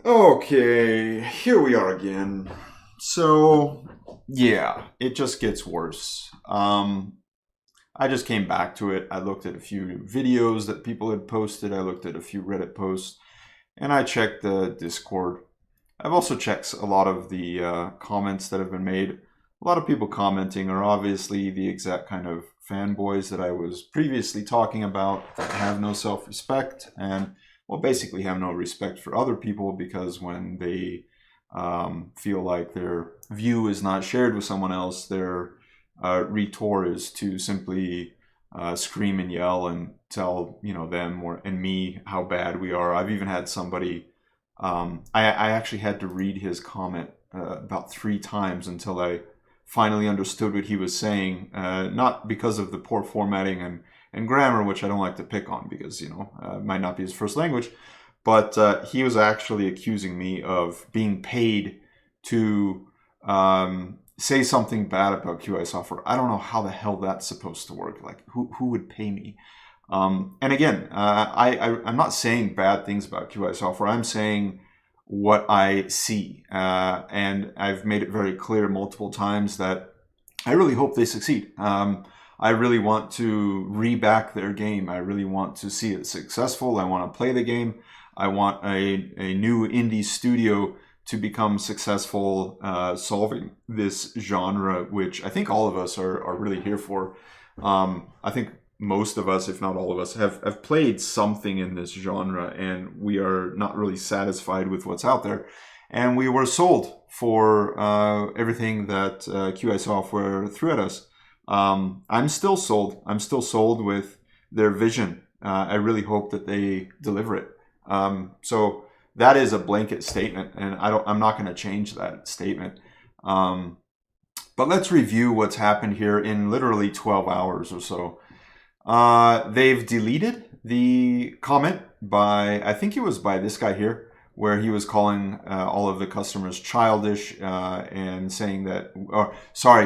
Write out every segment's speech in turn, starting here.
Okay, here we are again. So, yeah, it just gets worse. I just came back to it. I looked at a few videos that people had posted. I looked at a few Reddit posts, and I checked the Discord. I've also checked a lot of the comments that have been made. A lot of people commenting are obviously the exact kind of fanboys that I was previously talking about that have no self-respect and, well, basically have no respect for other people because when they feel like their view is not shared with someone else, their retort is to simply scream and yell and tell them and me how bad we are. I've even had somebody. I actually had to read his comment about 3 times until I finally understood what he was saying. Not because of the poor formatting and grammar, which I don't like to pick on because it might not be his first language, but he was actually accusing me of being paid to say something bad about QI software. I don't know how the hell that's supposed to work. Like, who would pay me? And again, I'm not saying bad things about QI software. I'm saying what I see. And I've made it very clear multiple times that I really hope they succeed. I really want to reback their game. I really want to see it successful. I want to play the game. I want a new indie studio to become successful solving this genre, which I think all of us are really here for. I think most of us, if not all of us, have played something in this genre, and we are not really satisfied with what's out there. And we were sold for everything that QI Software threw at us. I'm still sold. I'm still sold with their vision. I really hope that they deliver it. So that is a blanket statement, and I'm not going to change that statement. But let's review what's happened here in literally 12 hours or so. They've deleted the comment by, I think it was by this guy here, where he was calling all of the customers childish and saying that,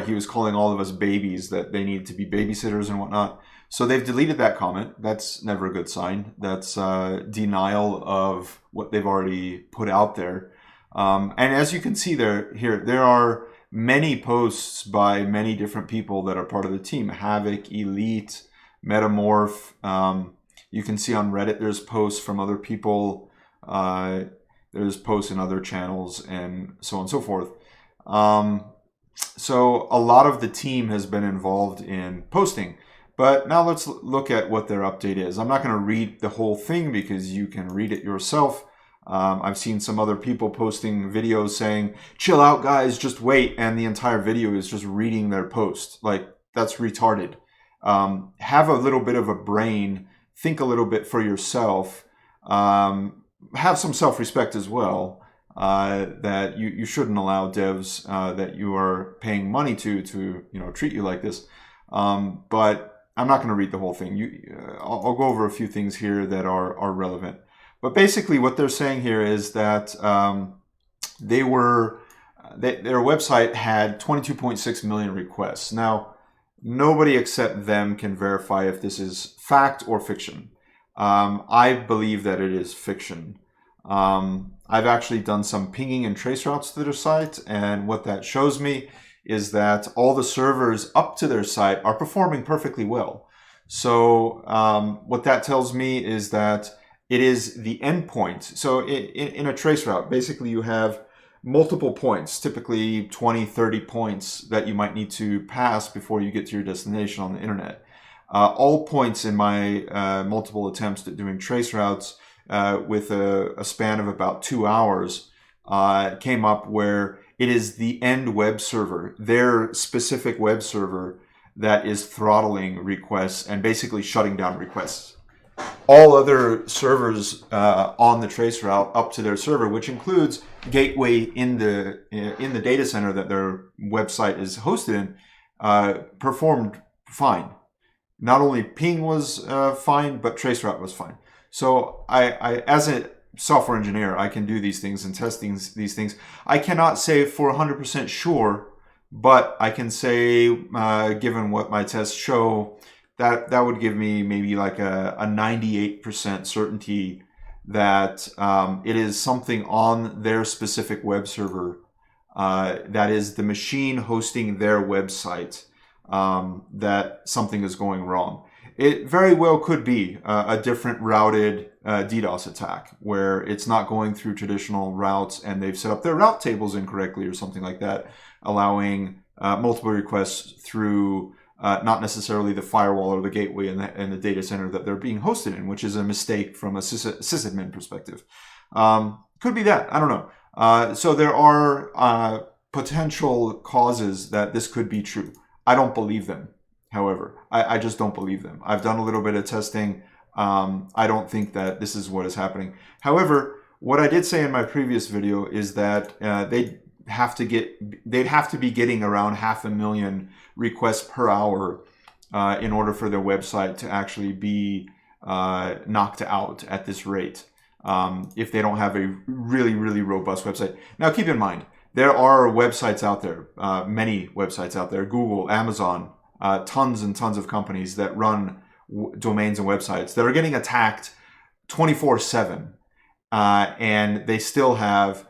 he was calling all of us babies, that they need to be babysitters and whatnot. So they've deleted that comment. That's never a good sign. That's denial of what they've already put out there. And as you can see there are many posts by many different people that are part of the team. Havoc, Elite, Metamorph. You can see on Reddit there's posts from other people. There's posts in other channels and so on and so forth. So a lot of the team has been involved in posting. But now let's look at what their update is. I'm not going to read the whole thing because you can read it yourself. I've seen some other people posting videos saying, chill out guys, just wait. And the entire video is just reading their post. Like, that's retarded. Have a little bit of a brain. Think a little bit for yourself. Have some self-respect as well. That you shouldn't allow devs that you are paying money to treat you like this. But I'm not going to read the whole thing. I'll go over a few things here that are relevant. But basically what they're saying here is that their website had 22.6 million requests. Now, nobody except them can verify if this is fact or fiction. I believe that it is fiction. I've actually done some pinging and trace routes to their site, and what that shows me is that all the servers up to their site are performing perfectly well. So what that tells me is that it is the endpoint. So in a trace route, basically you have multiple points, typically 20, 30 points that you might need to pass before you get to your destination on the internet. All points in my multiple attempts at doing trace routes with a span of about 2 hours came up where it is the end web server, their specific web server, that is throttling requests and basically shutting down requests. All other servers on the trace route up to their server, which includes gateway in the data center that their website is hosted in, performed fine. Not only ping was fine, but traceroute was fine. So I as a software engineer, I can do these things and test these things. I cannot say for 100% sure, but I can say, given what my tests show, that would give me maybe like a 98% certainty that it is something on their specific web server that is the machine hosting their website that something is going wrong. It very well could be a different routed DDoS attack where it's not going through traditional routes and they've set up their route tables incorrectly or something like that, allowing multiple requests through not necessarily the firewall or the gateway and the data center that they're being hosted in, which is a mistake from a sysadmin perspective. Could be that. I don't know. So there are potential causes that this could be true. I don't believe them. However, I just don't believe them. I've done a little bit of testing. I don't think that this is what is happening. However, what I did say in my previous video is that they'd have to be getting around 500,000 requests per hour in order for their website to actually be knocked out at this rate. If they don't have a really, really robust website. Now, keep in mind, there are websites out there, many websites out there, Google, Amazon, tons and tons of companies that run domains and websites that are getting attacked 24/7. And they still have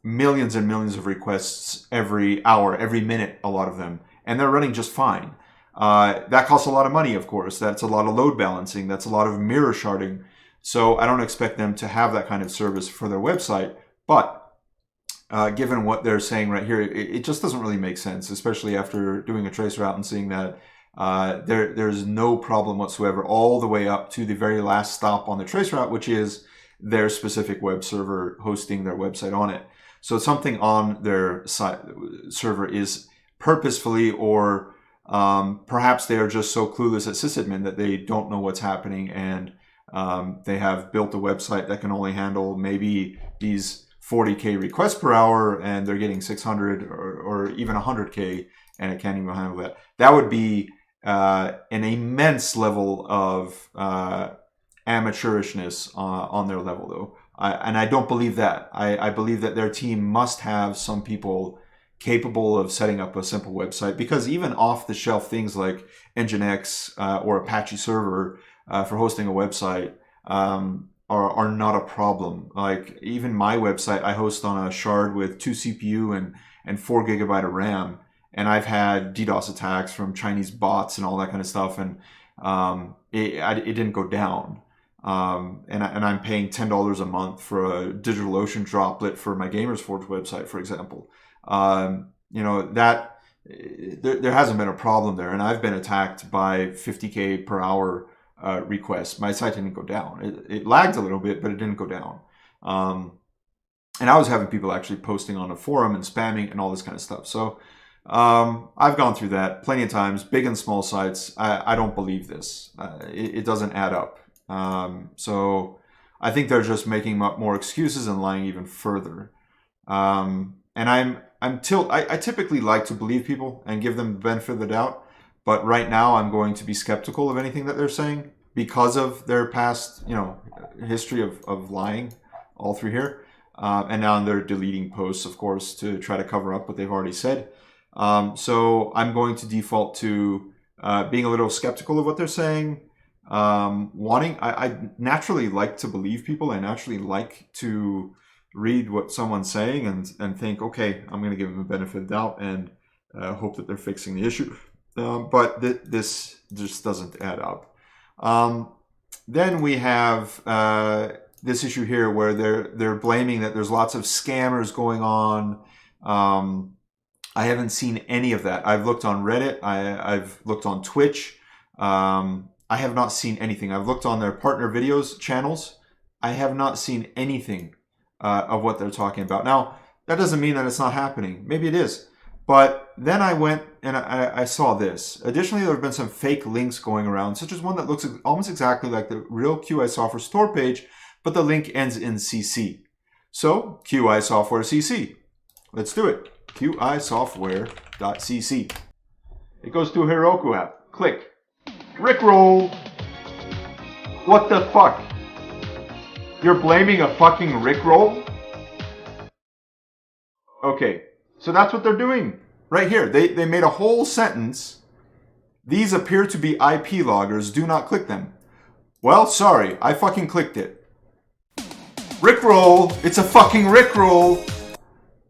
millions and millions of requests every hour, every minute, a lot of them. And they're running just fine. That costs a lot of money, of course. That's a lot of load balancing. That's a lot of mirror sharding. So I don't expect them to have that kind of service for their website. But given what they're saying right here, it just doesn't really make sense, especially after doing a trace route and seeing that there's no problem whatsoever all the way up to the very last stop on the trace route, which is their specific web server hosting their website on it. So something on their server is purposefully, or perhaps they are just so clueless at sysadmin that they don't know what's happening, and they have built a website that can only handle maybe these 40K requests per hour, and they're getting 600 or even 100K, and it can't even handle that. That would be an immense level of amateurishness on their level, though. And I don't believe that. I believe that their team must have some people capable of setting up a simple website, because even off-the-shelf things like Nginx or Apache Server for hosting a website are not a problem. Like even my website, I host on a shard with 2 CPU and 4 GB of RAM, and I've had DDoS attacks from Chinese bots and all that kind of stuff, and it didn't go down. And I'm paying $10 a month for a DigitalOcean droplet for my GamersForge website, for example. You know, that there hasn't been a problem there, and I've been attacked by 50K per hour requests. My site didn't go down. It lagged a little bit, but it didn't go down. And I was having people actually posting on a forum and spamming and all this kind of stuff. So I've gone through that plenty of times, big and small sites. I don't believe this. It doesn't add up. So I think they're just making up more excuses and lying even further. And I typically like to believe people and give them the benefit of the doubt. But right now I'm going to be skeptical of anything that they're saying because of their past, history of lying all through here. And now they're deleting posts, of course, to try to cover up what they've already said. So I'm going to default to being a little skeptical of what they're saying. I naturally like to believe people. I naturally like to read what someone's saying and think, okay, I'm going to give them the benefit of the doubt and hope that they're fixing the issue. But this just doesn't add up. Then we have this issue here where they're blaming that there's lots of scammers going on. I haven't seen any of that. I've looked on Reddit. I've looked on Twitch. I have not seen anything. I've looked on their partner videos channels. I have not seen anything of what they're talking about. Now, that doesn't mean that it's not happening. Maybe it is. But then I went and I saw this. Additionally, there have been some fake links going around, such as one that looks almost exactly like the real QI Software store page, but the link ends in CC. So, QI Software CC. Let's do it. QIsoftware.cc. It goes to a Heroku app. Click. Rickroll. What the fuck? You're blaming a fucking Rickroll? Okay. So that's what they're doing right here. They made a whole sentence. These appear to be IP loggers. Do not click them. Well, sorry. I fucking clicked it. Rickroll! It's a fucking Rickroll!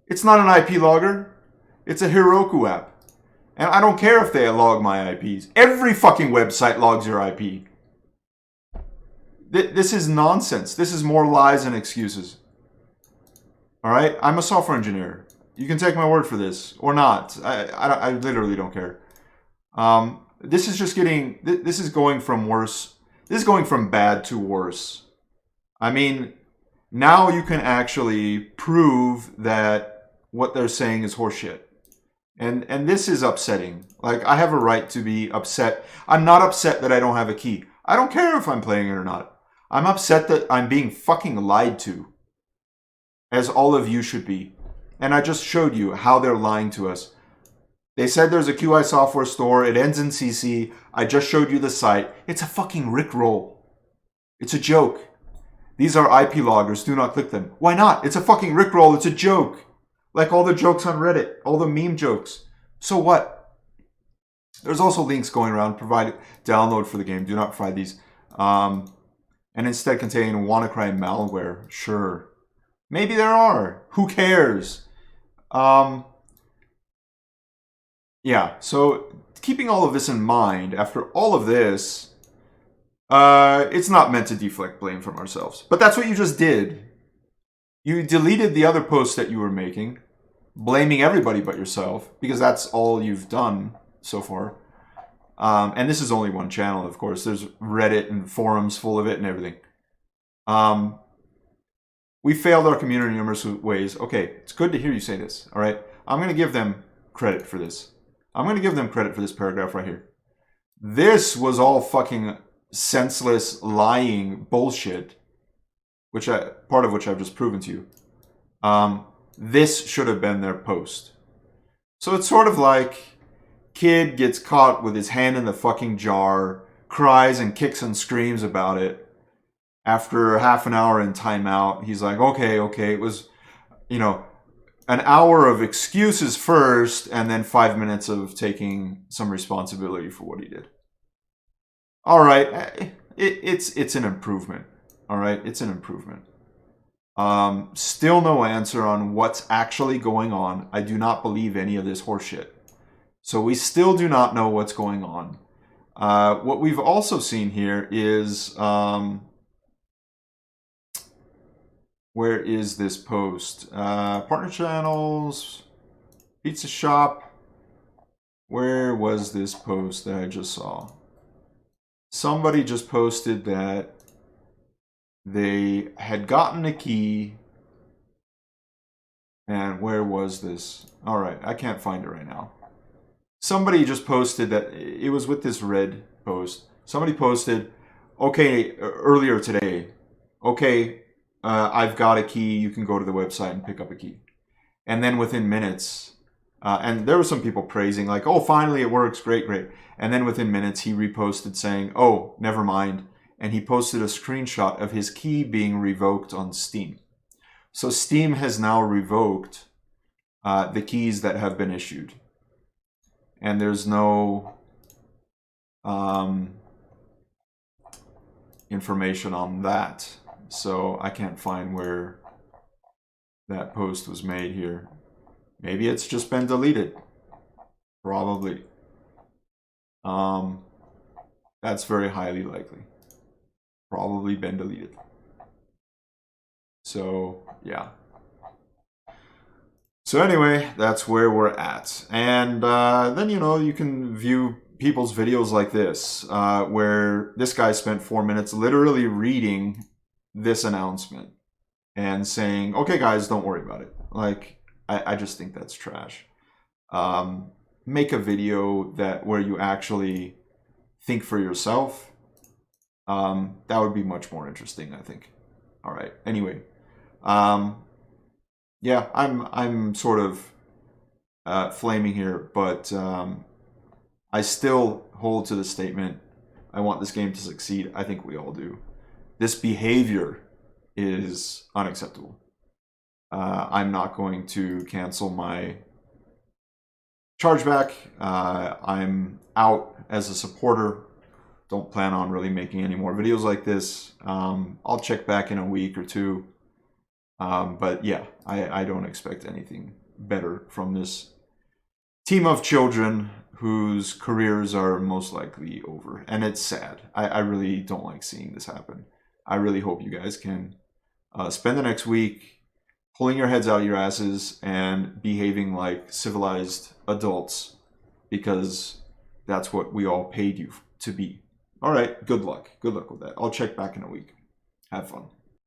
It's not an IP logger. It's a Heroku app. And I don't care if they log my IPs. Every fucking website logs your IP. This is nonsense. This is more lies and excuses. Alright? I'm a software engineer. You can take my word for this. Or not. I literally don't care. This is just getting... This is going from worse... This is going from bad to worse. I mean, now you can actually prove that what they're saying is horseshit. And this is upsetting. Like, I have a right to be upset. I'm not upset that I don't have a key. I don't care if I'm playing it or not. I'm upset that I'm being fucking lied to. As all of you should be. And I just showed you how they're lying to us. They said there's a QI software store. It ends in CC. I just showed you the site. It's a fucking Rickroll. It's a joke. These are IP loggers. Do not click them. Why not? It's a fucking Rickroll. It's a joke. Like all the jokes on Reddit. All the meme jokes. So what? There's also links going around. Provide download for the game. Do not provide these. And instead contain WannaCry malware. Sure. Maybe there are. Who cares? Yeah, so keeping all of this in mind, after all of this, it's not meant to deflect blame from ourselves. But that's what you just did. You deleted the other posts that you were making, blaming everybody but yourself, because that's all you've done so far. And this is only one channel, of course. There's Reddit and forums full of it and everything. We failed our community in numerous ways. Okay, it's good to hear you say this, all right? I'm going to give them credit for this. I'm going to give them credit for this paragraph right here. This was all fucking senseless, lying bullshit, part of which I've just proven to you. This should have been their post. So it's sort of like kid gets caught with his hand in the fucking jar, cries and kicks and screams about it. After half an hour in timeout, he's like, okay, it was, you know, an hour of excuses first, and then 5 minutes of taking some responsibility for what he did. All right, it's an improvement. All right, it's an improvement. Still no answer on what's actually going on. I do not believe any of this horseshit. So we still do not know what's going on. What we've also seen here is... where is this post? Partner channels, pizza shop. Where was this post that I just saw? Somebody just posted that they had gotten a key. And where was this? All right, I can't find it right now. Somebody just posted that it was with this red post. Somebody posted, okay, earlier today, okay, I've got a key, you can go to the website and pick up a key. And then within minutes, and there were some people praising, like, oh, finally it works, great. And then within minutes, he reposted saying, oh, never mind. And he posted a screenshot of his key being revoked on Steam. So Steam has now revoked the keys that have been issued. And there's no information on that. So I can't find where that post was made here. Maybe it's just been deleted. Probably. That's very highly likely. Probably been deleted. So, yeah. So anyway, that's where we're at. And then, you know, you can view people's videos like this, where this guy spent 4 minutes literally reading this announcement and saying, okay guys, don't worry about it. Like, I just think that's trash. Make a video where you actually think for yourself. That would be much more interesting, I think. All right, anyway. Yeah, I'm sort of flaming here, but I still hold to the statement. I want this game to succeed. I think we all do. This behavior is unacceptable. I'm not going to cancel my chargeback. I'm out as a supporter. Don't plan on really making any more videos like this. I'll check back in a week or two. But yeah, I don't expect anything better from this team of children whose careers are most likely over. And it's sad. I really don't like seeing this happen. I really hope you guys can spend the next week pulling your heads out of your asses and behaving like civilized adults, because that's what we all paid you to be. All right, good luck. Good luck with that. I'll check back in a week. Have fun.